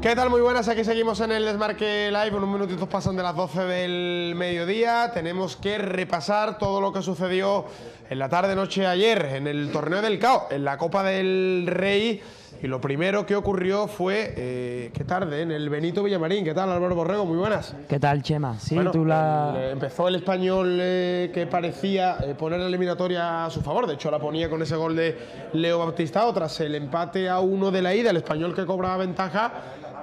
¿Qué tal? Muy buenas, aquí seguimos en el Desmarque Live. Unos minutitos pasan de las 12 del mediodía. Tenemos que repasar todo lo que sucedió en la tarde-noche ayer en el torneo del CAO, en la Copa del Rey. Y lo primero que ocurrió fue, qué tarde, en el Benito Villamarín. ¿Qué tal, Álvaro Borrego? Muy buenas. ¿Qué tal, Chema? Sí, bueno, tú empezó el Español que parecía poner la eliminatoria a su favor. De hecho, la ponía con ese gol de Leo Baptistao tras el empate a 1 de la ida. El Español que cobraba ventaja,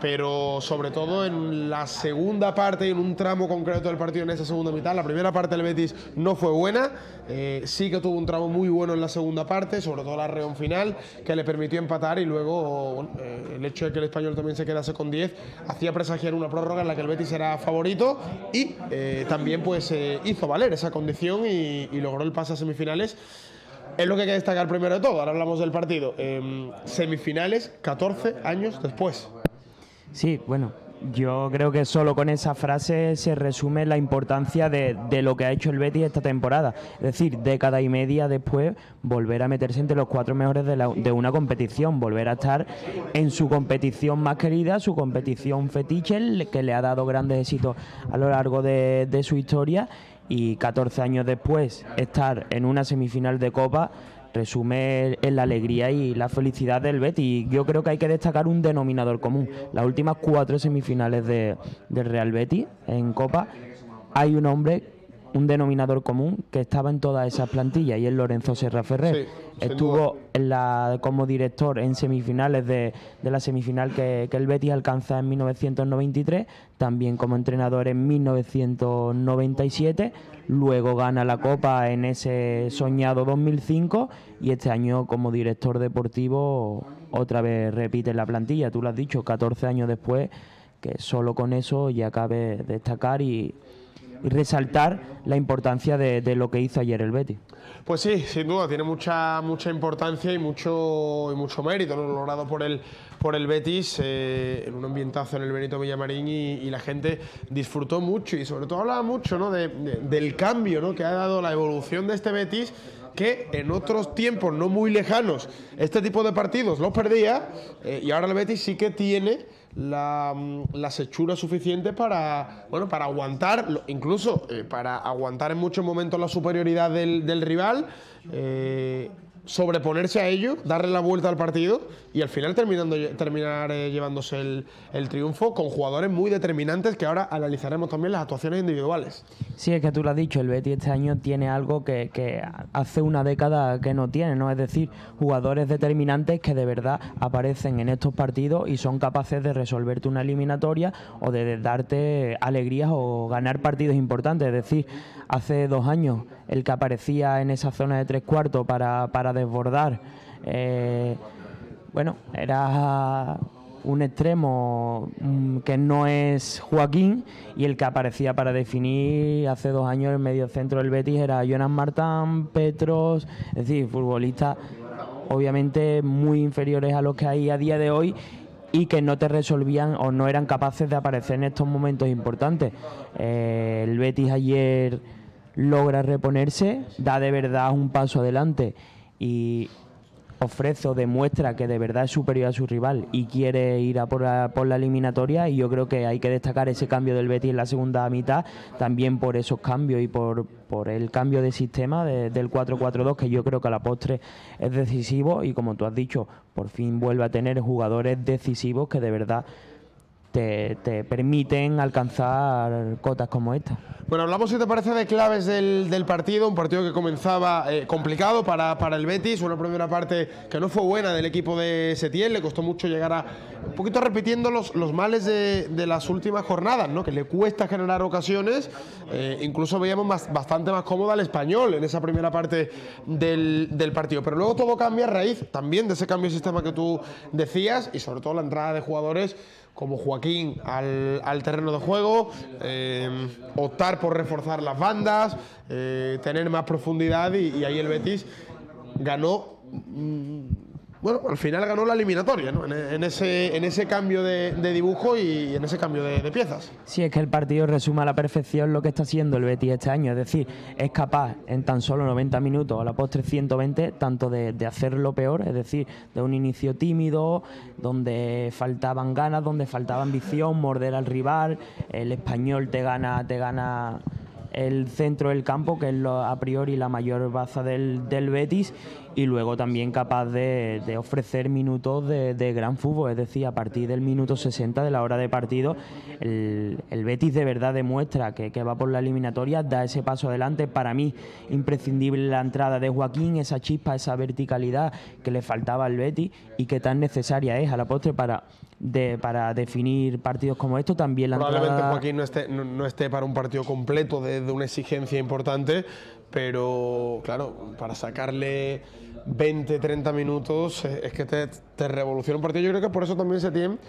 pero sobre todo en la segunda parte y en un tramo concreto del partido en esa segunda mitad. La primera parte del Betis no fue buena, sí que tuvo un tramo muy bueno en la segunda parte, sobre todo la reón final, que le permitió empatar, y luego bueno, el hecho de que el Español también se quedase con 10 hacía presagiar una prórroga en la que el Betis era favorito y también pues hizo valer esa condición y logró el pase a semifinales. Es lo que hay que destacar primero de todo. Ahora hablamos del partido. Semifinales 14 años después. Sí, bueno, yo creo que solo con esa frase se resume la importancia de lo que ha hecho el Betis esta temporada. Es decir, década y media después, volver a meterse entre los 4 mejores de una competición, volver a estar en su competición más querida, su competición fetiche, que le ha dado grandes éxitos a lo largo de su historia, y 14 años después estar en una semifinal de Copa resume en la alegría y la felicidad del Betis. Yo creo que hay que destacar un denominador común. Las últimas 4 semifinales del Real Betis en Copa, hay un hombre, un denominador común que estaba en todas esas plantillas, y es Lorenzo Serra Ferrer. Sí, estuvo como director en semifinales de la semifinal que el Betis alcanza en 1993, también como entrenador en 1997, luego gana la Copa en ese soñado 2005, y este año como director deportivo otra vez repite la plantilla. Tú lo has dicho, 14 años después, que solo con eso ya cabe destacar y resaltar la importancia de lo que hizo ayer el Betis. Pues sí, sin duda, tiene mucha importancia y mucho mérito, ¿no?, logrado por el Betis, en un ambientazo en el Benito Villamarín, y la gente disfrutó mucho, y sobre todo hablaba mucho, ¿no?, del cambio, ¿no?, que ha dado la evolución de este Betis, que en otros tiempos no muy lejanos este tipo de partidos los perdía, y ahora el Betis sí que tiene las hechuras suficientes para, bueno, para aguantar, incluso para aguantar en muchos momentos la superioridad del rival, sobreponerse a ello, darle la vuelta al partido y al final terminar llevándose el triunfo, con jugadores muy determinantes, que ahora analizaremos también las actuaciones individuales. Sí, es que tú lo has dicho, el Betis este año tiene algo que hace una década que no tiene, ¿no? Es decir, jugadores determinantes que de verdad aparecen en estos partidos y son capaces de resolverte una eliminatoria o de darte alegrías o ganar partidos importantes. Es decir, hace 2 años el que aparecía en esa zona de 3/4 para desbordar, bueno, era un extremo que no es Joaquín, y el que aparecía para definir hace 2 años el mediocentro del Betis era Jonas Martán, Petros, es decir, futbolistas obviamente muy inferiores a los que hay a día de hoy, y que no te resolvían o no eran capaces de aparecer en estos momentos importantes. El Betis ayer logra reponerse, da de verdad un paso adelante y ofrece o demuestra que de verdad es superior a su rival y quiere ir a por la eliminatoria, y yo creo que hay que destacar ese cambio del Betis en la segunda mitad, también por esos cambios y por el cambio de sistema del 4-4-2, que yo creo que a la postre es decisivo, y como tú has dicho, por fin vuelve a tener jugadores decisivos que de verdad te permiten alcanzar cotas como esta. Bueno, hablamos, si te parece, de claves del partido. Un partido que comenzaba complicado para el Betis. Una primera parte que no fue buena del equipo de Setién. Le costó mucho llegar a, un poquito repitiendo los males de las últimas jornadas, ¿no?, que le cuesta generar ocasiones. Incluso veíamos bastante más cómoda al Español en esa primera parte del partido. Pero luego todo cambia a raíz también de ese cambio de sistema que tú decías, y sobre todo la entrada de jugadores como Joaquín al terreno de juego, optar por reforzar las bandas, tener más profundidad, y ahí el Betis ganó bueno, al final ganó la eliminatoria, ¿no? En ese cambio de dibujo y en ese cambio de piezas. Sí, es que el partido resume a la perfección lo que está haciendo el Betis este año, es decir, es capaz en tan solo 90 minutos, a la postre 120, tanto de hacer lo peor, es decir, de un inicio tímido, donde faltaban ganas, donde faltaba ambición, morder al rival, el Español te gana el centro del campo, que es a priori la mayor baza del Betis, y luego también capaz de ofrecer minutos de gran fútbol, es decir, a partir del minuto 60 de la hora de partido, el Betis de verdad demuestra que va por la eliminatoria, da ese paso adelante. Para mí, imprescindible la entrada de Joaquín, esa chispa, esa verticalidad que le faltaba al Betis y que tan necesaria es a la postre para definir partidos como estos. También la probablemente entrada... Joaquín no esté para un partido completo de una exigencia importante, pero claro, para sacarle 20, 30 minutos es que te revoluciona un partido. Yo creo que por eso también Setién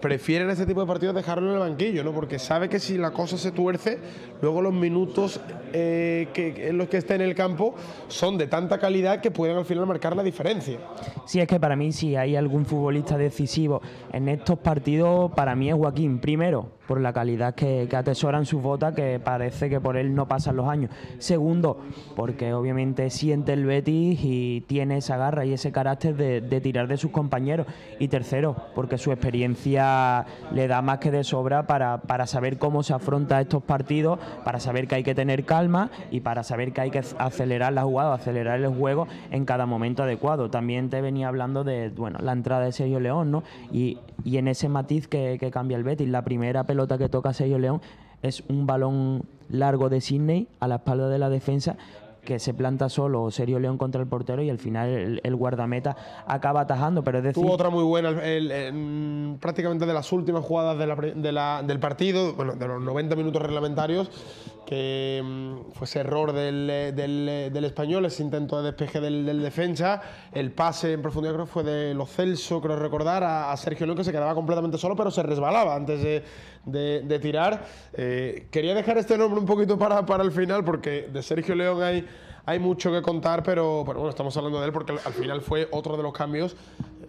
prefiere en este tipo de partidos dejarlo en el banquillo, ¿no? Porque sabe que si la cosa se tuerce, luego los minutos en los que esté en el campo son de tanta calidad que pueden al final marcar la diferencia. Sí, es que para mí, si hay algún futbolista decisivo en estos partidos, para mí es Joaquín. Primero, por la calidad que atesoran sus botas, que parece que por él no pasan los años. Segundo, porque obviamente siente el Betis y tiene esa garra y ese carácter de tirar de sus compañeros. Y tercero, porque su experiencia le da más que de sobra para saber cómo se afronta estos partidos, para saber que hay que tener calma y para saber que hay que acelerar la jugada, acelerar el juego en cada momento adecuado. También te venía hablando de la entrada de Sergio León, ¿no? Y en ese matiz que cambia el Betis, la primera pelota que toca Sergio León es un balón largo de Sidney a la espalda de la defensa, que se planta solo Sergio León contra el portero y al final el guardameta acaba atajando. Pero es decir, tuvo otra muy buena prácticamente de las últimas jugadas del partido, bueno, de los 90 minutos reglamentarios, que fue ese error del Español, ese intento de despeje del defensa, el pase en profundidad creo que fue de Lo Celso, creo recordar, a Sergio León, que se quedaba completamente solo pero se resbalaba antes de tirar. Quería dejar este nombre un poquito para el final porque de Sergio León hay mucho que contar, pero bueno, estamos hablando de él porque al final fue otro de los cambios,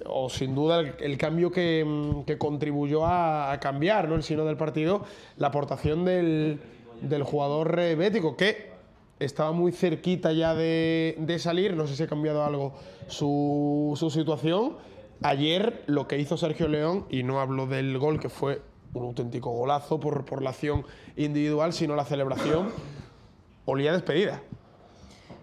o sin duda el cambio que contribuyó a cambiar, ¿no?, el signo del partido, la aportación del jugador bético, que estaba muy cerquita ya de salir. No sé si ha cambiado algo su situación. Ayer lo que hizo Sergio León, y no hablo del gol, que fue un auténtico golazo por la acción individual, sino la celebración, olía a despedida.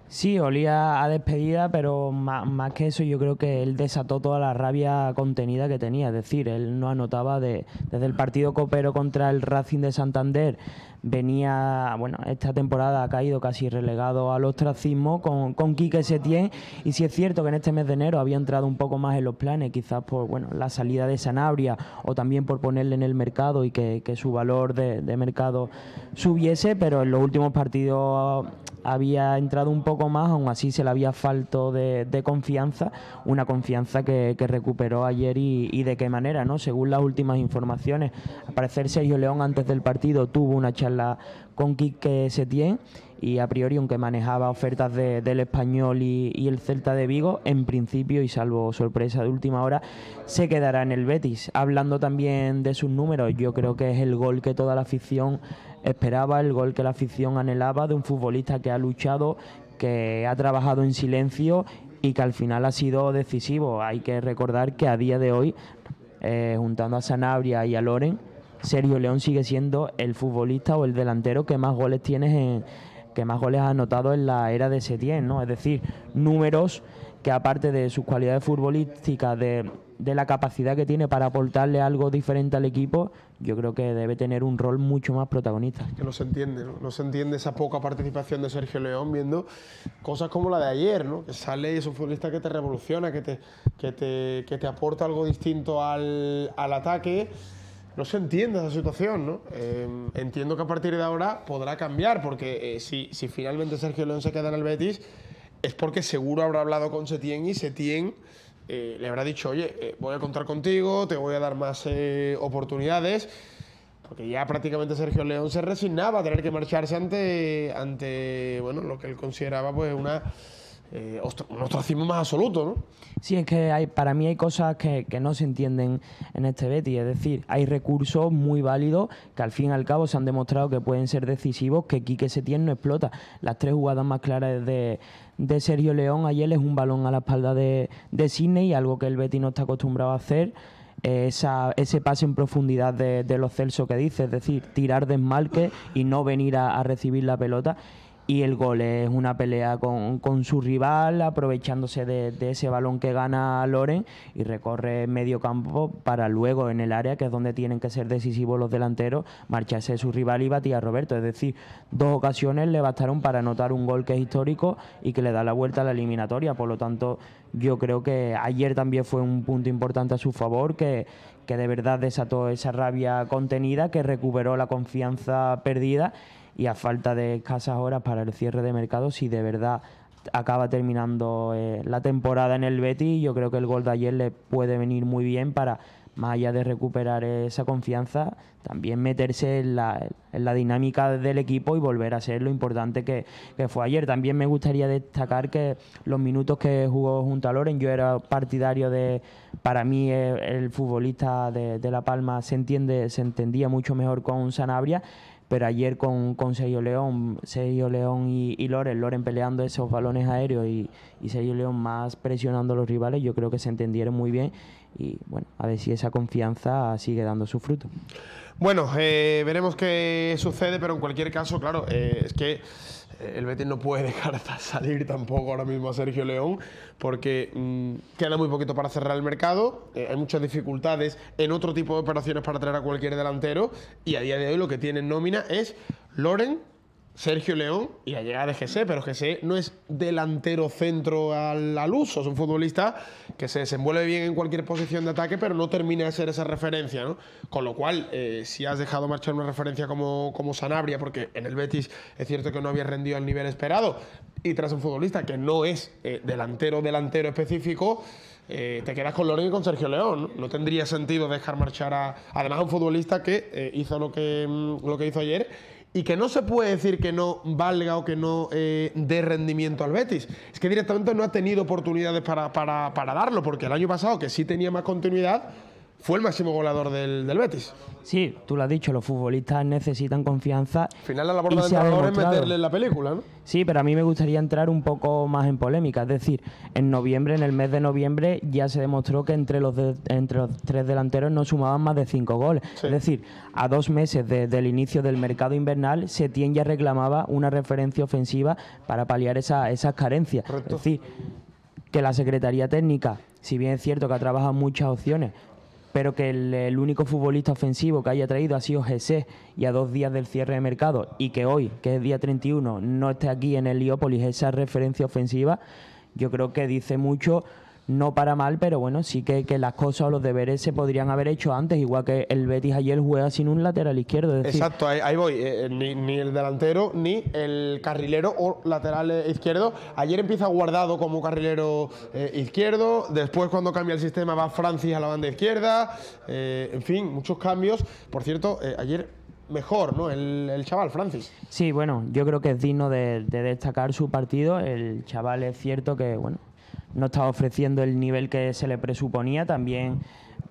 Sí, olía a despedida, pero más que eso yo creo que él desató toda la rabia contenida que tenía. Es decir, él no anotaba desde el partido copero contra el Racing de Santander. Venía, esta temporada ha caído casi relegado al ostracismo con Quique Setién, y sí es cierto que en este mes de enero había entrado un poco más en los planes, quizás por la salida de Sanabria o también por ponerle en el mercado y que su valor de mercado subiese, pero en los últimos partidos había entrado un poco más, aún así se le había falto de confianza, una confianza que recuperó ayer y de qué manera, ¿no? Según las últimas informaciones, al parecer Sergio León antes del partido tuvo una charla con Quique Setién y a priori, aunque manejaba ofertas del Español y el Celta de Vigo, en principio y salvo sorpresa de última hora, se quedará en el Betis. Hablando también de sus números, yo creo que es el gol que toda la afición esperaba, el gol que la afición anhelaba de un futbolista que ha luchado, que ha trabajado en silencio y que al final ha sido decisivo. Hay que recordar que a día de hoy, juntando a Sanabria y a Loren, Sergio León sigue siendo el futbolista o el delantero que más goles que más goles ha anotado en la era de Setién, ¿no? Es decir, números que aparte de sus cualidades futbolísticas, de la capacidad que tiene para aportarle algo diferente al equipo, yo creo que debe tener un rol mucho más protagonista. Que no se entiende, ¿no? No se entiende esa poca participación de Sergio León viendo cosas como la de ayer, ¿no? Que sale y es un futbolista que te revoluciona, que te aporta algo distinto al ataque. No se entiende esa situación, ¿no? Entiendo que a partir de ahora podrá cambiar, porque si finalmente Sergio León se queda en el Betis, es porque seguro habrá hablado con Setién y Setién le habrá dicho, oye, voy a contar contigo, te voy a dar más oportunidades, porque ya prácticamente Sergio León se resignaba a tener que marcharse ante lo que él consideraba pues una un ostracismo más absoluto, ¿no? Sí, es que para mí hay cosas que no se entienden en este Betis, es decir, hay recursos muy válidos que al fin y al cabo se han demostrado que pueden ser decisivos, que Quique Setién no explota. Las 3 jugadas más claras de Sergio León ayer es un balón a la espalda de Sidney, algo que el Betis no está acostumbrado a hacer. Ese pase en profundidad de Lo Celso que dice, es decir, tirar desmarque y no venir a recibir la pelota. Y el gol es una pelea con su rival, aprovechándose de ese balón que gana Loren y recorre medio campo para luego en el área, que es donde tienen que ser decisivos los delanteros, marcharse de su rival y batir a Roberto. Es decir, 2 ocasiones le bastaron para anotar un gol que es histórico y que le da la vuelta a la eliminatoria. Por lo tanto, yo creo que ayer también fue un punto importante a su favor, que de verdad desató esa rabia contenida, que recuperó la confianza perdida. Y a falta de escasas horas para el cierre de mercado, si de verdad acaba terminando la temporada en el Betis, yo creo que el gol de ayer le puede venir muy bien para, más allá de recuperar esa confianza, también meterse en la dinámica del equipo y volver a ser lo importante que fue ayer. También me gustaría destacar que los minutos que jugó junto a Loren, yo era partidario para mí el futbolista de La Palma se entendía mucho mejor con Sanabria, pero ayer con Sergio León y Loren peleando esos balones aéreos y Sergio León más presionando a los rivales, yo creo que se entendieron muy bien y bueno, a ver si esa confianza sigue dando su fruto. Bueno, veremos qué sucede, pero en cualquier caso, claro, es que el Betis no puede dejar salir tampoco ahora mismo a Sergio León, porque queda muy poquito para cerrar el mercado, hay muchas dificultades en otro tipo de operaciones para traer a cualquier delantero, y a día de hoy lo que tiene en nómina es Loren, Sergio León y la llegada de José, pero José no es delantero centro al uso, es un futbolista que se desenvuelve bien en cualquier posición de ataque, pero no termina de ser esa referencia, ¿no? Con lo cual, si has dejado marchar una referencia como Sanabria, porque en el Betis es cierto que no había rendido al nivel esperado, y tras un futbolista que no es delantero específico, te quedas con Loren y con Sergio León, ¿no? No tendría sentido dejar marchar además a un futbolista que hizo lo que hizo ayer, y que no se puede decir que no valga o que no dé rendimiento al Betis. Es que directamente no ha tenido oportunidades para darlo, porque el año pasado, que sí tenía más continuidad, fue el máximo goleador del Betis. Sí, tú lo has dicho, los futbolistas necesitan confianza. Al final la labor del entrenador es meterle en la película, ¿no? Sí, pero a mí me gustaría entrar un poco más en polémica. Es decir, en el mes de noviembre, ya se demostró que entre los 3 delanteros no sumaban más de 5 goles. Sí. Es decir, a 2 meses del inicio del mercado invernal, Setién ya reclamaba una referencia ofensiva para paliar esas carencias. Correcto. Es decir, que la Secretaría Técnica, si bien es cierto que ha trabajado muchas opciones, pero que el único futbolista ofensivo que haya traído ha sido José, y a 2 días del cierre de mercado, y que hoy, que es día 31, no esté aquí en el Heliópolis esa referencia ofensiva, yo creo que dice mucho, no para mal, pero bueno, sí que las cosas o los deberes se podrían haber hecho antes, igual que el Betis ayer juega sin un lateral izquierdo. Es decir, exacto, ahí voy, ni el delantero ni el carrilero o lateral izquierdo. Ayer empieza Guardado como carrilero izquierdo, después cuando cambia el sistema va Francis a la banda izquierda, en fin, muchos cambios. Por cierto, ayer mejor, ¿no? El chaval, Francis. Sí, bueno, yo creo que es digno de destacar su partido. El chaval es cierto que, bueno, no estaba ofreciendo el nivel que se le presuponía. También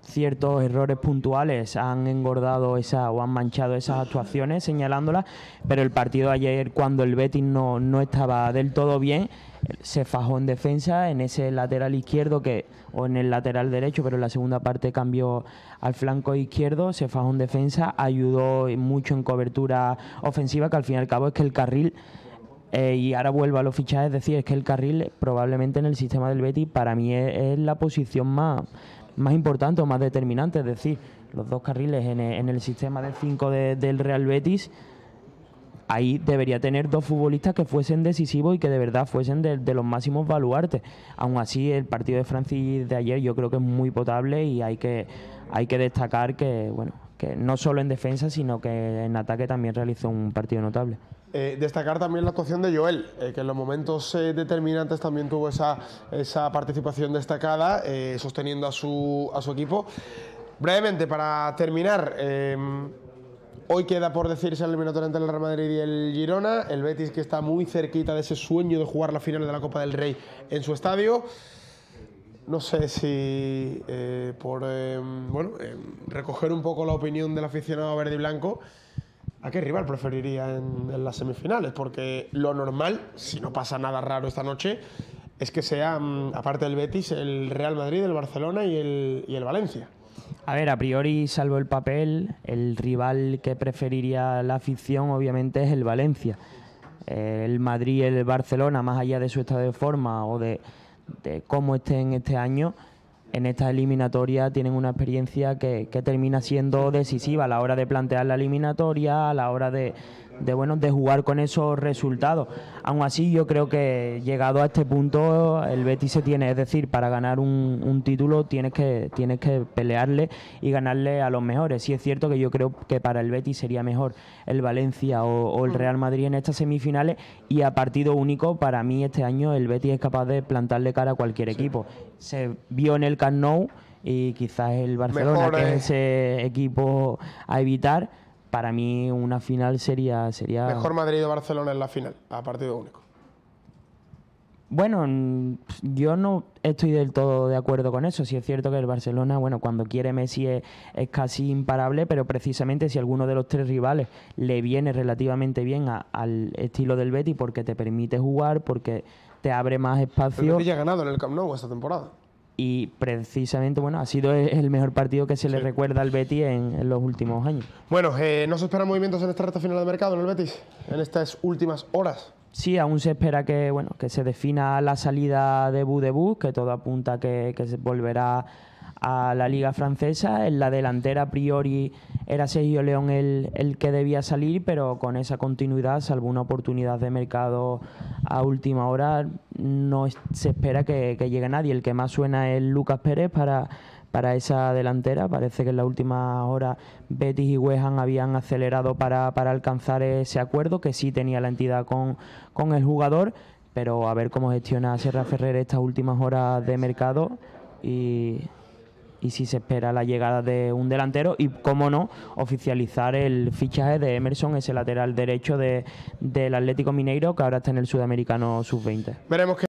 ciertos errores puntuales han engordado o han manchado esas actuaciones, señalándolas, pero el partido de ayer, cuando el Betis no estaba del todo bien, se fajó en defensa en ese lateral izquierdo o en el lateral derecho, pero en la segunda parte cambió al flanco izquierdo, se fajó en defensa, ayudó mucho en cobertura ofensiva, que al fin y al cabo es que el carril, y ahora vuelvo a los fichajes, es decir, es que el carril probablemente en el sistema del Betis para mí es la posición más importante o más determinante. Es decir, los 2 carriles en el sistema de 5 del Real Betis, ahí debería tener 2 futbolistas que fuesen decisivos y que de verdad fuesen de los máximos baluartes. Aún así, el partido de Francis de ayer yo creo que es muy potable, y hay que destacar que, bueno, que no solo en defensa, sino que en ataque también realizó un partido notable. Destacar también la actuación de Joel, que en los momentos determinantes también tuvo esa participación destacada, sosteniendo a su equipo. Brevemente, para terminar, Hoy queda por decirse el eliminatorio entre el Real Madrid y el Girona. El Betis, que está muy cerquita de ese sueño de jugar la final de la Copa del Rey en su estadio. No sé si recoger un poco la opinión del aficionado verde y blanco, ¿a qué rival preferiría en las semifinales? Porque lo normal, si no pasa nada raro esta noche, es que sea, aparte del Betis, el Real Madrid, el Barcelona y el Valencia. A ver, a priori, salvo el papel, el rival que preferiría la afición obviamente es el Valencia. El Madrid y el Barcelona, más allá de su estado de forma o de cómo estén este año, en esta eliminatoria tienen una experiencia que termina siendo decisiva a la hora de plantear la eliminatoria, a la hora de jugar con esos resultados. Aún así, yo creo que llegado a este punto el Betis se tiene, es decir, para ganar un título tienes que pelearle y ganarle a los mejores. Sí es cierto que yo creo que para el Betis sería mejor el Valencia o el Real Madrid en estas semifinales, y a partido único para mí este año el Betis es capaz de plantarle cara a cualquier equipo. Se vio en el Camp Nou y quizás el Barcelona, que es ese equipo a evitar. Para mí una final sería... Mejor Madrid o Barcelona en la final, a partido único. Bueno, yo no estoy del todo de acuerdo con eso. Sí es cierto que el Barcelona, bueno, cuando quiere Messi es casi imparable, pero precisamente si alguno de los tres rivales le viene relativamente bien al estilo del Betis, porque te permite jugar, porque te abre más espacio... El Betis ya ha ganado en el Camp Nou esta temporada. Y precisamente, bueno, ha sido el mejor partido que se le recuerda al Betis en los últimos años. Bueno, ¿no se esperan movimientos en esta recta final de mercado en el Betis? En estas últimas horas. Sí, aún se espera que se defina la salida de Budebus, que todo apunta que se volverá a la Liga Francesa. En la delantera, a priori, era Sergio León el que debía salir, pero con esa continuidad, salvo una oportunidad de mercado a última hora, no se espera que llegue nadie. El que más suena es Lucas Pérez para esa delantera. Parece que en la última hora Betis y West Ham habían acelerado para alcanzar ese acuerdo, que sí tenía la entidad con el jugador, pero a ver cómo gestiona Serra Ferrer estas últimas horas de mercado y si se espera la llegada de un delantero y, cómo no, oficializar el fichaje de Emerson, ese lateral derecho del Atlético Mineiro, que ahora está en el Sudamericano Sub-20. Veremos qué